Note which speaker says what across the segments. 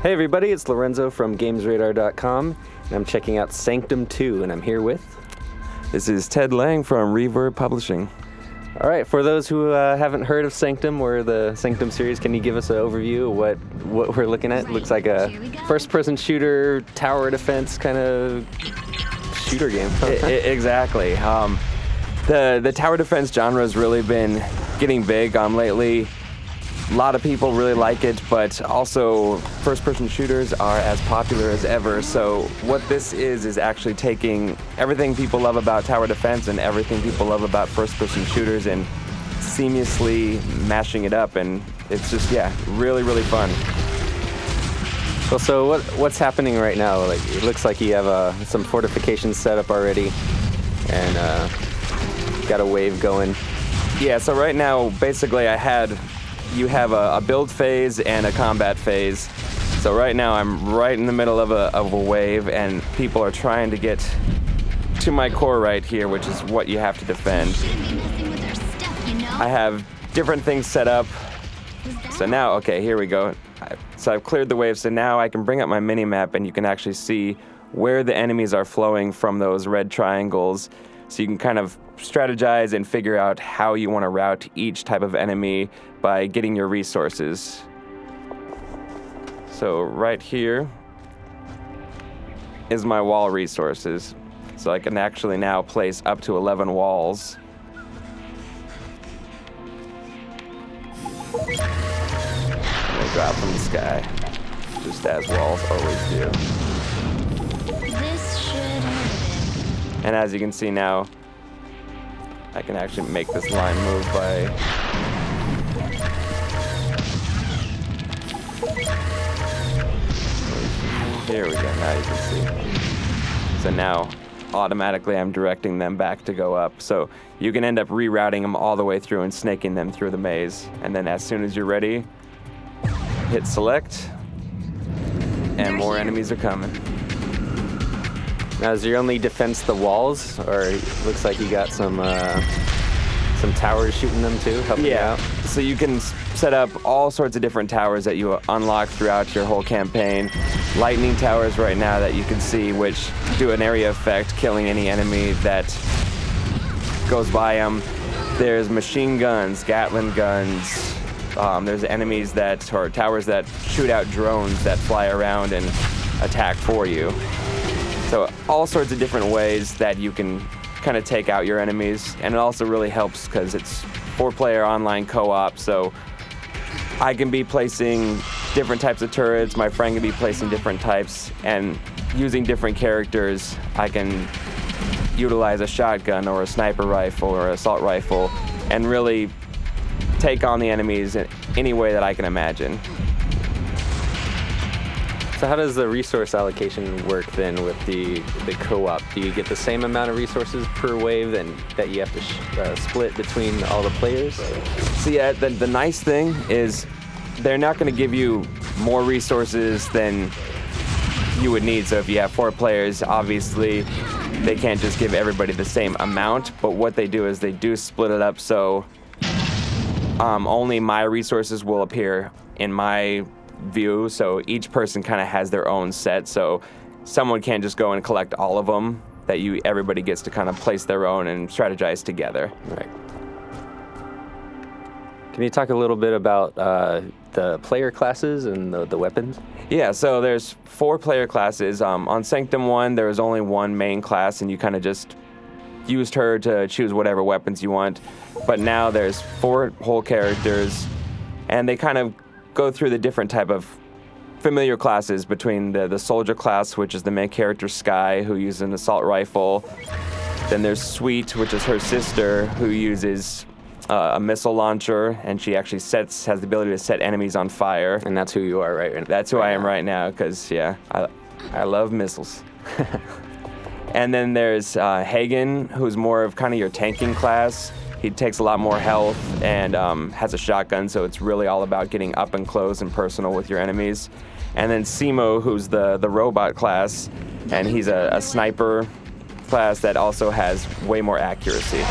Speaker 1: Hey everybody, it's Lorenzo from GamesRadar.com, and I'm checking out Sanctum 2, and I'm here with...
Speaker 2: This is Ted Lang from Reverb Publishing.
Speaker 1: All right, for those who haven't heard of Sanctum or the Sanctum series, can you give us an overview of what we're looking at? It looks like a first-person shooter, tower defense kind of shooter game.
Speaker 2: Exactly. The tower defense genre has really been getting big lately. A lot of people really like it, but also first-person shooters are as popular as ever. So what this is actually taking everything people love about tower defense and everything people love about first-person shooters and seamlessly mashing it up, and it's just, yeah, really, really fun.
Speaker 1: Well, so what's happening right now? Like, it looks like you have some fortifications set up already, and got a wave going.
Speaker 2: Yeah, so right now, basically, you have a build phase and a combat phase. So right now I'm right in the middle of a wave, and people are trying to get to my core right here, which is what you have to defend. I have different things set up. So now, okay, here we go. So I've cleared the wave, so now I can bring up my mini-map and you can actually see where the enemies are flowing from those red triangles. So you can kind of strategize and figure out how you want to route each type of enemy by getting your resources. So right here is my wall resources. So I can actually now place up to 11 walls. And they drop from the sky, just as walls always do.
Speaker 3: This should hurt.
Speaker 2: And as you can see now, I can actually make this line move by... Here we go, now you can see. So now, automatically I'm directing them back to go up. So you can end up rerouting them all the way through and snaking them through the maze. And then as soon as you're ready, hit select, and more enemies are coming.
Speaker 1: Now, is your only defense the walls, or it looks like you got some towers shooting them too, helping you out?
Speaker 2: So you can set up all sorts of different towers that you unlock throughout your whole campaign. Lightning towers right now that you can see, which do an area effect, killing any enemy that goes by them. There's machine guns, Gatling guns. There's enemies or towers that shoot out drones that fly around and attack for you. So all sorts of different ways that you can kind of take out your enemies, and it also really helps because it's 4-player online co-op, so I can be placing different types of turrets, my friend can be placing different types, and using different characters, I can utilize a shotgun or a sniper rifle or assault rifle and really take on the enemies in any way that I can imagine.
Speaker 1: So how does the resource allocation work then with the co-op? Do you get the same amount of resources per wave that you have to split between all the players?
Speaker 2: So yeah, the nice thing is they're not going to give you more resources than you would need. So if you have 4 players, obviously they can't just give everybody the same amount, but what they do is they do split it up so only my resources will appear in my view, so each person kind of has their own set, so someone can't just go and collect all of them, everybody gets to kind of place their own and strategize together.
Speaker 1: Right. Can you talk a little bit about the player classes and the weapons?
Speaker 2: Yeah, so there's 4 player classes. On Sanctum 1, there was only one main class, and you kind of just used her to choose whatever weapons you want, but now there's 4 whole characters, and they kind of go through the different type of familiar classes between the soldier class, which is the main character Sky, who uses an assault rifle. Then there's Sweet, which is her sister, who uses a missile launcher, and she actually has the ability to set enemies on fire.
Speaker 1: And that's who you are right now.
Speaker 2: That's who I am right now, because yeah, I love missiles. And then there's Hagen, who's more of kind of your tanking class. He takes a lot more health and has a shotgun, so it's really all about getting up and close and personal with your enemies. And then Simo, who's the robot class, and he's a sniper class that also has way more accuracy. You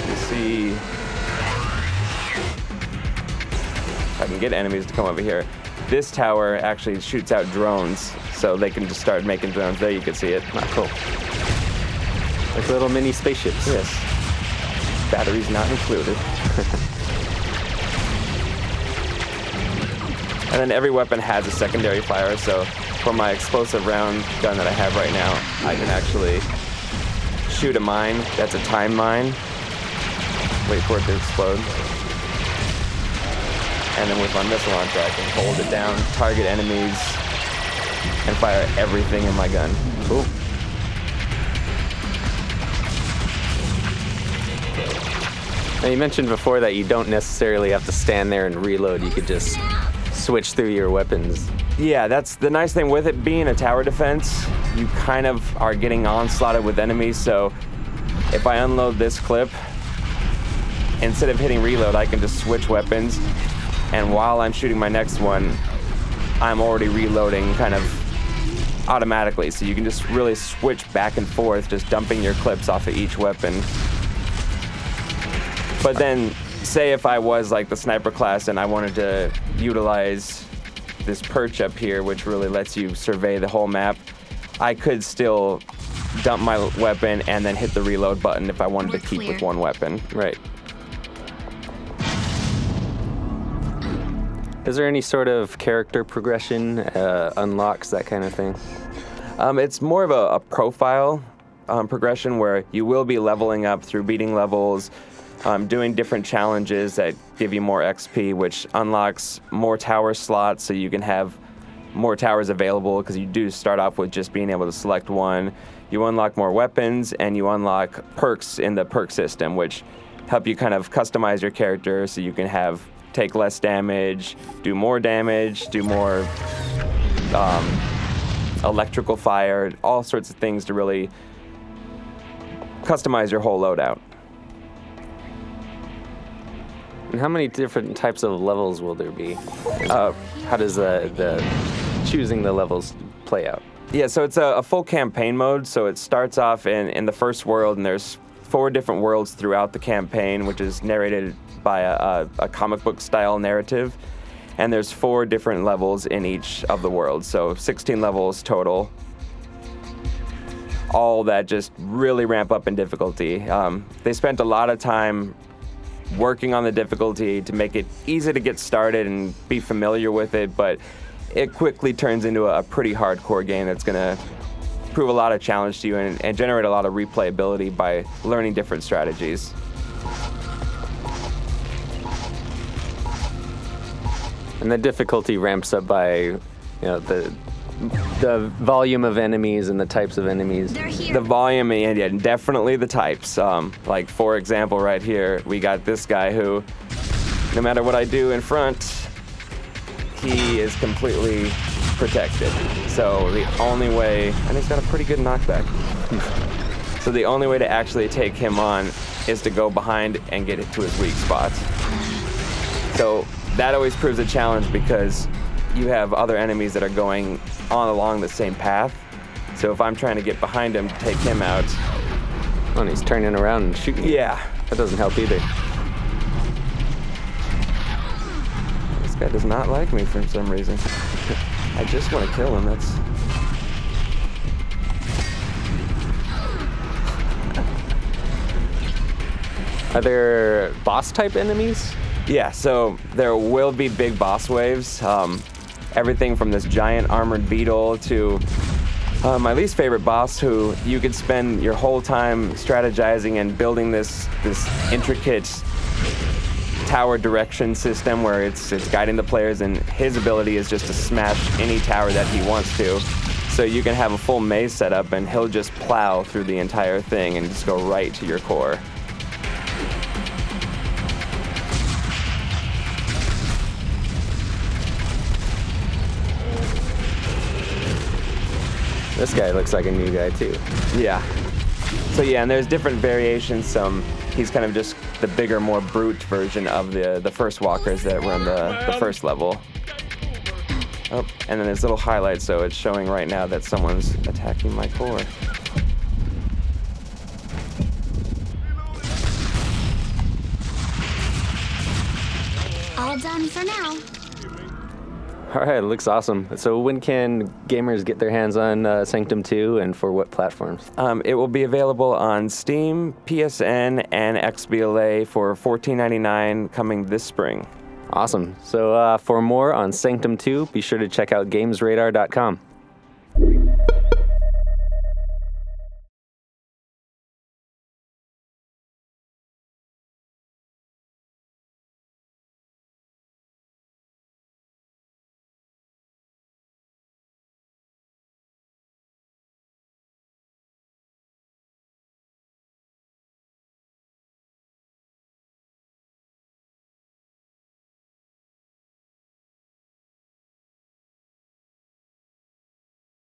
Speaker 2: can see get enemies to come over here. This tower actually shoots out drones, so they can just start making drones. There you can see it.
Speaker 1: Not cool. Like little mini spaceships.
Speaker 2: Yes. Batteries not included. And then every weapon has a secondary fire, so for my explosive round gun that I have right now, I can actually shoot a mine. That's a time mine. Wait for it to explode. And then with my missile launcher, I can hold it down, target enemies, and fire everything in my gun. Cool.
Speaker 1: Now you mentioned before that you don't necessarily have to stand there and reload. You could just switch through your weapons.
Speaker 2: Yeah, that's the nice thing with it being a tower defense. You kind of are getting onslaughted with enemies, so if I unload this clip, instead of hitting reload, I can just switch weapons, and while I'm shooting my next one, I'm already reloading kind of automatically, so you can just really switch back and forth, just dumping your clips off of each weapon. But then, say if I was like the sniper class and I wanted to utilize this perch up here, which really lets you survey the whole map, I could still dump my weapon and then hit the reload button if I wanted to keep with one weapon.
Speaker 1: Right. Is there any sort of character progression, unlocks, that kind of thing?
Speaker 2: It's more of a profile progression where you will be leveling up through beating levels, doing different challenges that give you more XP, which unlocks more tower slots so you can have more towers available, because you do start off with just being able to select one. You unlock more weapons, and you unlock perks in the perk system, which help you kind of customize your character so you can take less damage, do more damage, do more electrical fire, all sorts of things to really customize your whole loadout.
Speaker 1: And how many different types of levels will there be? How does the choosing the levels play out?
Speaker 2: Yeah, so it's a full campaign mode. So it starts off in the first world, and there's 4 different worlds throughout the campaign, which is narrated by a comic book style narrative. And there's 4 different levels in each of the worlds, so 16 levels total. All that just really ramp up in difficulty. They spent a lot of time working on the difficulty to make it easy to get started and be familiar with it, but it quickly turns into a pretty hardcore game that's going to prove a lot of challenge to you and generate a lot of replayability by learning different strategies.
Speaker 1: And the difficulty ramps up by, the volume of enemies and the types of enemies.
Speaker 2: The volume and definitely the types. Like, for example, right here, we got this guy who, no matter what I do in front, he is completely protected. So the only way, and he's got a pretty good knockback. So the only way to actually take him on is to go behind and get it to his weak spots. So that always proves a challenge because you have other enemies that are going on along the same path. So if I'm trying to get behind him to take him out.
Speaker 1: Oh, and he's turning around and shooting.
Speaker 2: Yeah.
Speaker 1: That doesn't help either.
Speaker 2: This guy does not like me for some reason. I just want to kill him, that's...
Speaker 1: Are there boss type enemies?
Speaker 2: Yeah, so there will be big boss waves. Everything from this giant armored beetle to my least favorite boss, who you could spend your whole time strategizing and building this intricate tower direction system where it's guiding the players, and his ability is just to smash any tower that he wants to. So you can have a full maze set up and he'll just plow through the entire thing and just go right to your core.
Speaker 1: This guy looks like a new guy too.
Speaker 2: Yeah. So yeah, and there's different variations. He's kind of just the bigger, more brute version of the first walkers that were in the first level. Oh, and then there's little highlights, so it's showing right now that someone's attacking my core.
Speaker 3: All done for now.
Speaker 1: All right, it looks awesome. So when can gamers get their hands on Sanctum 2 and for what platforms?
Speaker 2: It will be available on Steam, PSN, and XBLA for $14.99 coming this spring.
Speaker 1: Awesome. So for more on Sanctum 2, be sure to check out GamesRadar.com.